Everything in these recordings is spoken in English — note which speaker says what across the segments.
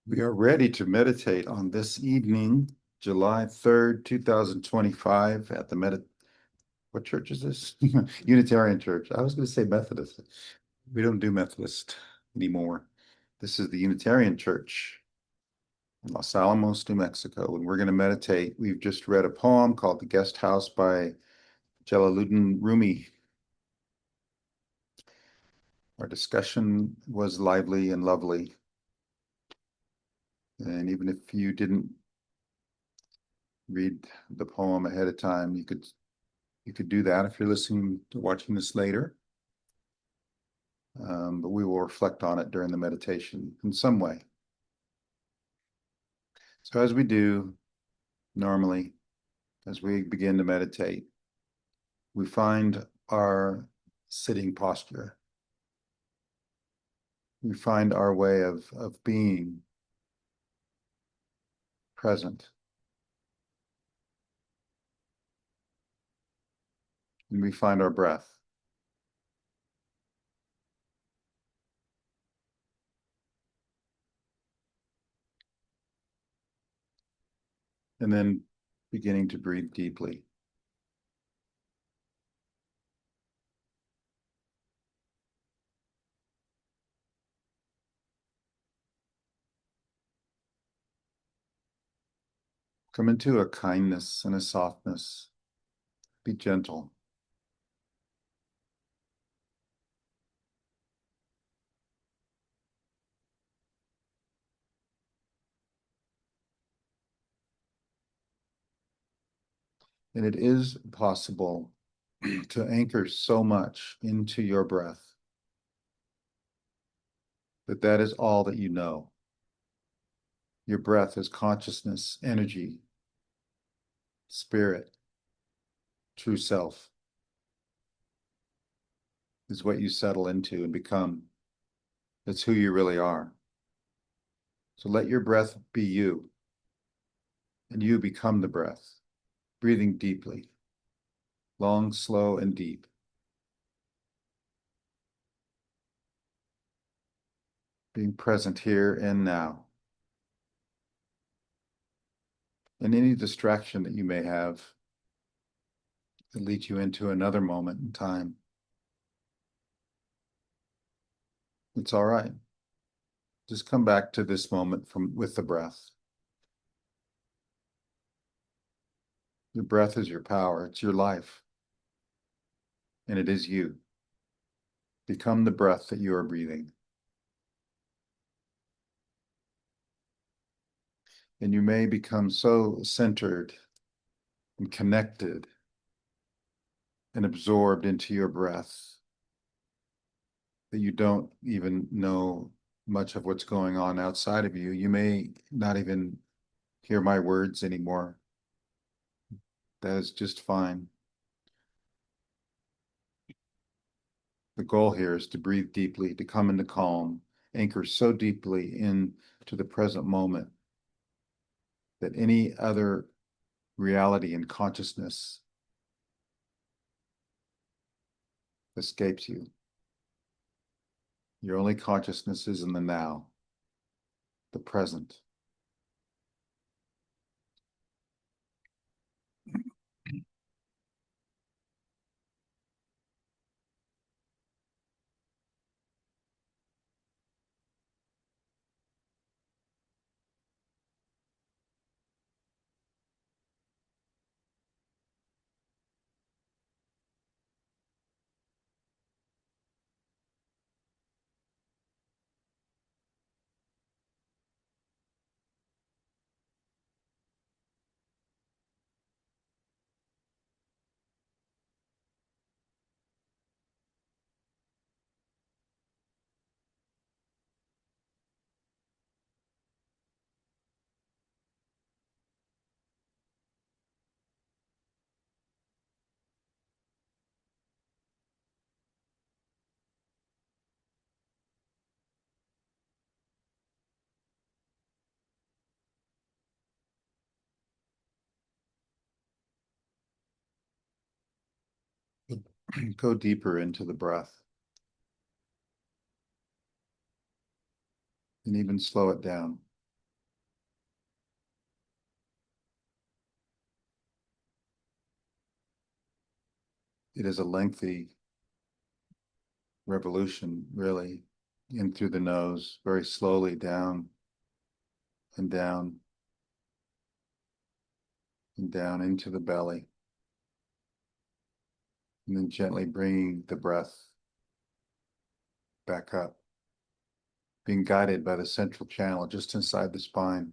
Speaker 1: We are ready to meditate on this evening, July 3rd, 2025 at what church is this? Unitarian Church. I was going to say Methodist. We don't do Methodist anymore. This is the Unitarian Church in Los Alamos, New Mexico, and we're going to meditate. We've just read a poem called The Guest House by Jalaluddin Rumi. Our discussion was lively and lovely. And even if you didn't read the poem ahead of time, you could do that if you're listening to watching this later. But we will reflect on it during the meditation in some way. So as we do normally, as we begin to meditate, we find our sitting posture. We find our way of being present. And we find our breath. And then beginning to breathe deeply. Come into a kindness and a softness. Be gentle. And it is possible to anchor so much into your breath that that is all that you know. Your breath is consciousness, energy, spirit, true self is what you settle into and become. It's who you really are. So let your breath be you, and you become the breath, breathing deeply, long, slow, and deep. Being present here and now. And any distraction that you may have that leads you into another moment in time, it's all right. Just come back to this moment with the breath. Your breath is your power. It's your life. And it is you. Become the breath that you are breathing. And you may become so centered and connected and absorbed into your breath that you don't even know much of what's going on outside of you. You may not even hear my words anymore. That is just fine. The goal here is to breathe deeply, to come into calm, anchor so deeply into the present moment that any other reality and consciousness escapes you. Your only consciousness is in the now, the present. Go deeper into the breath. and even slow it down. It is a lengthy revolution, really, in through the nose, very slowly down and down and down into the belly, and then gently bringing the breath back up, being guided by the central channel just inside the spine.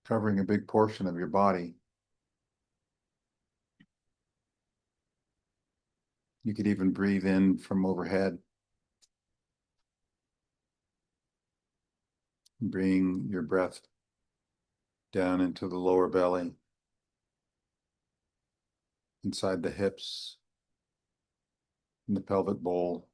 Speaker 1: Covering a big portion of your body. You could even breathe in from overhead. Bring your breath down into the lower belly, inside the hips, in the pelvic bowl.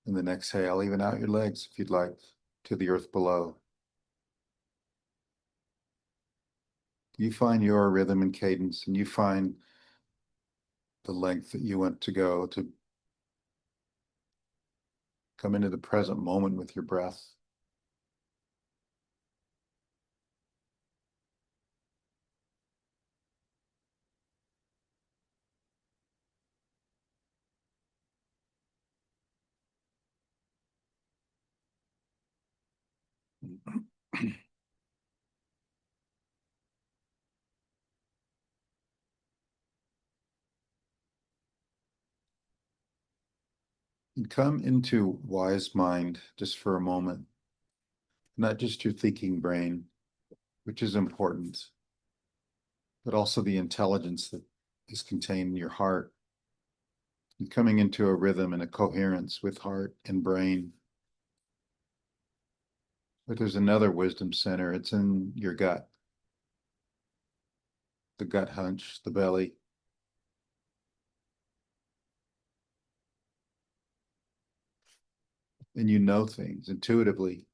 Speaker 1: And then exhale, even out your legs if you'd like, to the earth below. You find your rhythm and cadence, and you find the length that you want to go to come into the present moment with your breath. And come into wise mind just for a moment, not just your thinking brain, which is important, but also the intelligence that is contained in your heart, and coming into a rhythm and a coherence with heart and brain. But there's another wisdom center. It's in your gut, the gut hunch, the belly. And you know things intuitively,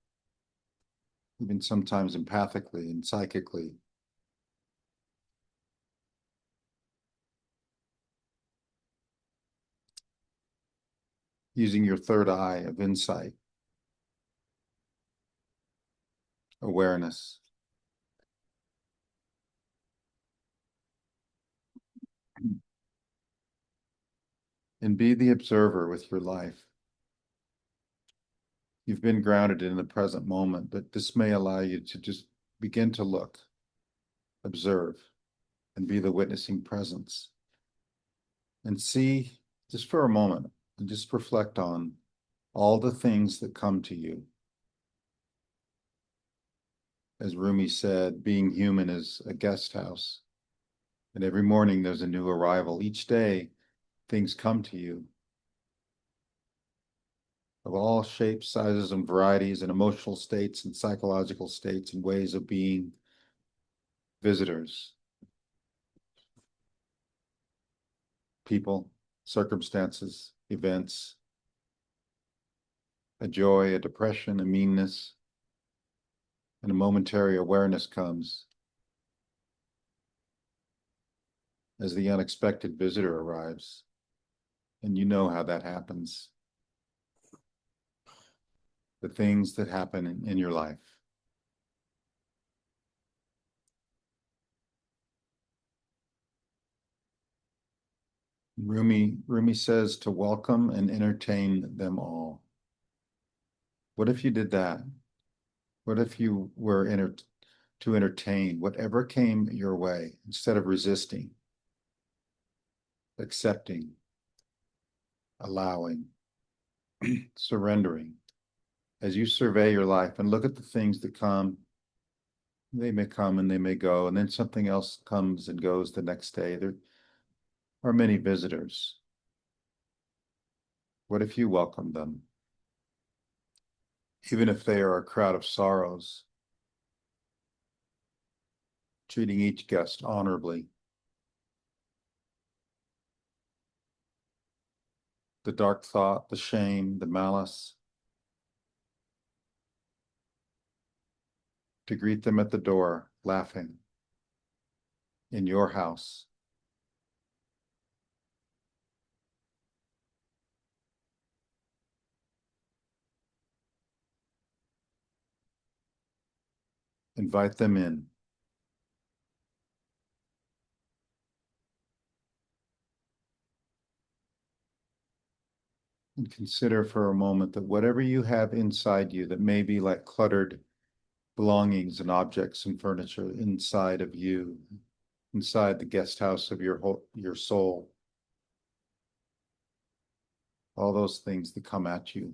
Speaker 1: even sometimes empathically and psychically. Using your third eye of insight, awareness. And be the observer with your life. You've been grounded in the present moment, but this may allow you to just begin to look, observe, and be the witnessing presence. And see, just for a moment, and just reflect on all the things that come to you. As Rumi said, being human is a guest house. And every morning there's a new arrival. Each day, things come to you of all shapes, sizes, and varieties, and emotional states, and psychological states, and ways of being visitors, people, circumstances, events, a joy, a depression, a meanness, and a momentary awareness comes as the unexpected visitor arrives. And you know how that happens. The things that happen in your life. Rumi says to welcome and entertain them all. What if you did that? What if you were to entertain whatever came your way instead of resisting, accepting, allowing, surrendering? As you survey your life and look at the things that come, they may come and they may go, and then something else comes and goes the next day. There are many visitors. What if you welcome them? Even if they are a crowd of sorrows, treating each guest honorably. The dark thought, the shame, the malice, to greet them at the door, laughing, in your house. Invite them in. And consider for a moment that whatever you have inside you that may be like cluttered belongings and objects and furniture inside of you, inside the guest house of your soul, all those things that come at you.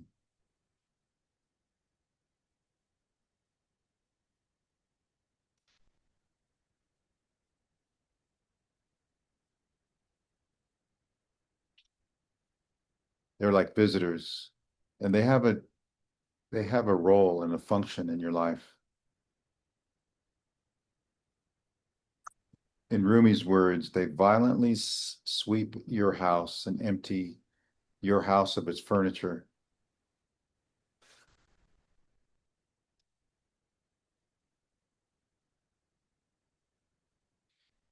Speaker 1: They're like visitors, and they have a role and a function in your life. In Rumi's words, they violently sweep your house and empty your house of its furniture.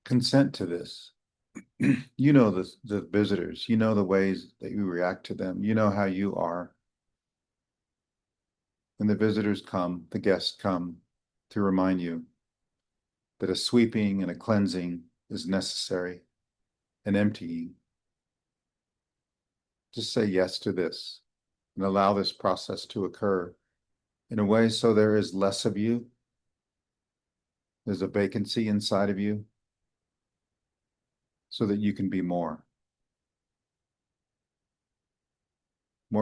Speaker 1: Consent to this. You know the visitors, you know the ways that you react to them, you know how you are. When the visitors come, the guests come to remind you that a sweeping and a cleansing is necessary, an emptying. Just say yes to this and allow this process to occur in a way so there is less of you. There's a vacancy inside of you so that you can be more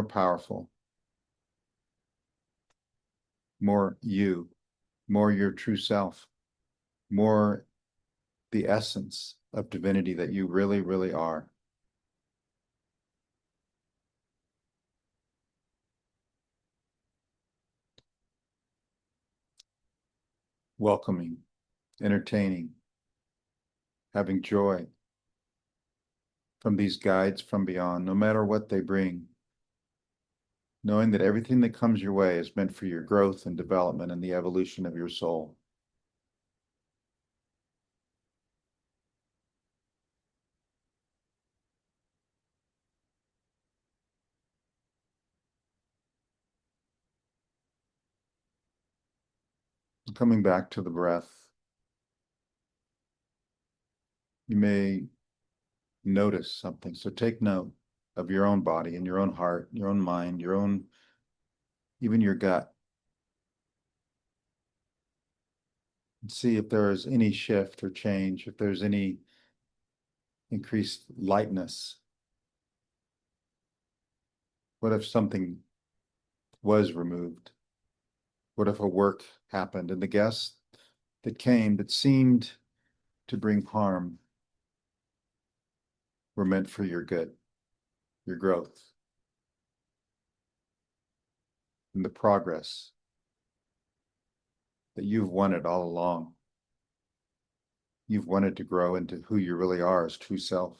Speaker 1: powerful, more you, more your true self, more the essence of divinity that you really, really are. Welcoming, entertaining, having joy from these guides from beyond, no matter what they bring, knowing that everything that comes your way is meant for your growth and development and the evolution of your soul. Coming back to the breath, you may notice something. So take note of your own body and your own heart, your own mind, even your gut. And see if there is any shift or change, if there's any increased lightness. What if something was removed? What if a work happened and the guests that came that seemed to bring harm were meant for your good, your growth, and the progress that you've wanted all along? You've wanted to grow into who you really are as true self.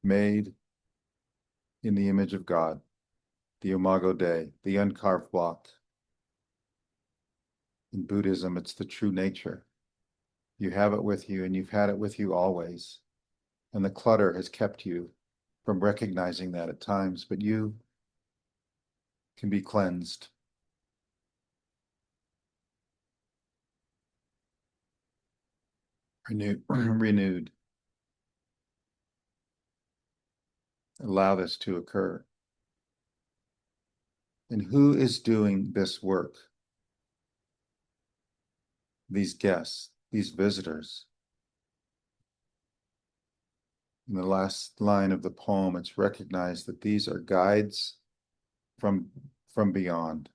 Speaker 1: Made in the image of God, the Imago Dei, the uncarved block. In Buddhism, it's the true nature. You have it with you, and you've had it with you always. And the clutter has kept you from recognizing that at times, but you can be cleansed. Renewed. Allow this to occur. And who is doing this work? These guests, these visitors. In the last line of the poem, it's recognized that these are guides from beyond.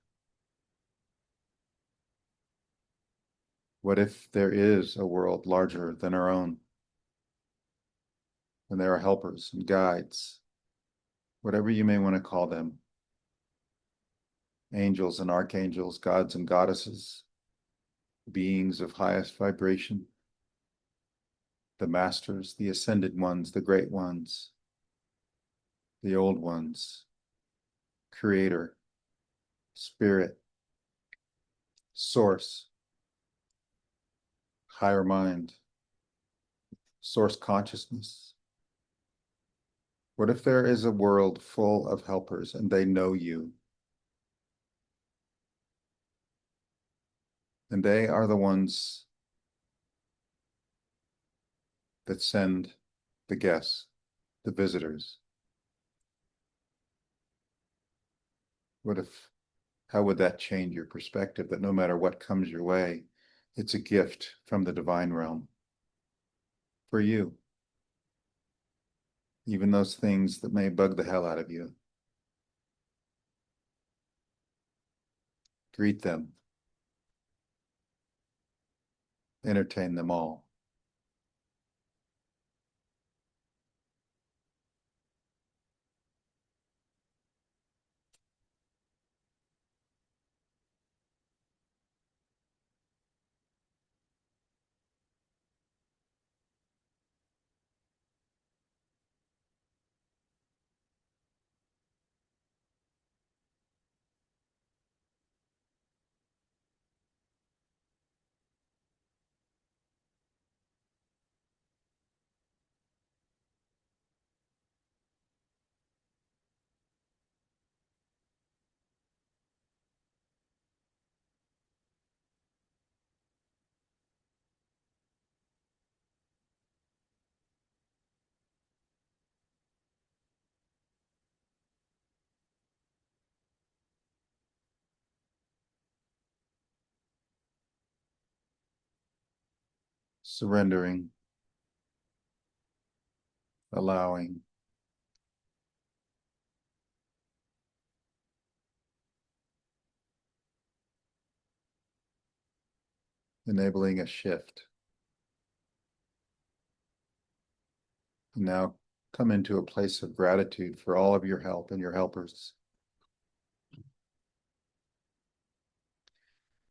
Speaker 1: What if there is a world larger than our own? And there are helpers and guides, whatever you may want to call them, angels and archangels, gods and goddesses, beings of highest vibration, the masters, the ascended ones, the great ones, the old ones, creator, spirit, source, higher mind, source consciousness, What if there is a world full of helpers and they know you? And they are the ones that send the guests, the visitors. What if, how would that change your perspective that no matter what comes your way, it's a gift from the divine realm for you? Even those things that may bug the hell out of you, greet them, entertain them all. Surrendering, allowing, enabling a shift. And now come into a place of gratitude for all of your help and your helpers.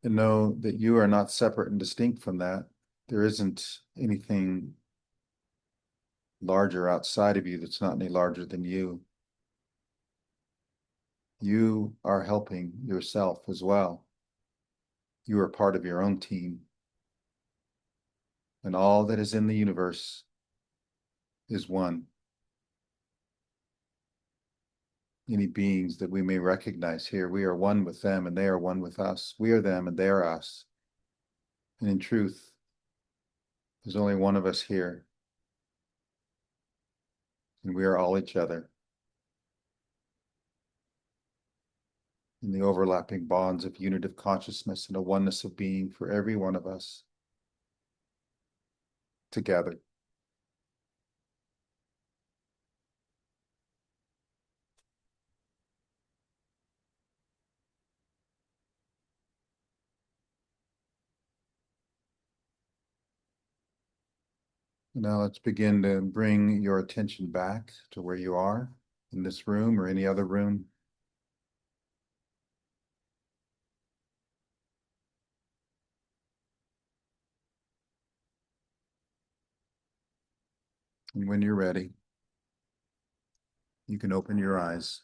Speaker 1: And know that you are not separate and distinct from that. There isn't anything larger outside of you that's not any larger than you. You are helping yourself as well. You are part of your own team. And all that is in the universe is one. Any beings that we may recognize here, we are one with them and they are one with us. We are them and they are us. And in truth, there's only one of us here. And we are all each other. In the overlapping bonds of unitive consciousness and a oneness of being for every one of us together. Now let's begin to bring your attention back to where you are in this room or any other room. And when you're ready, you can open your eyes.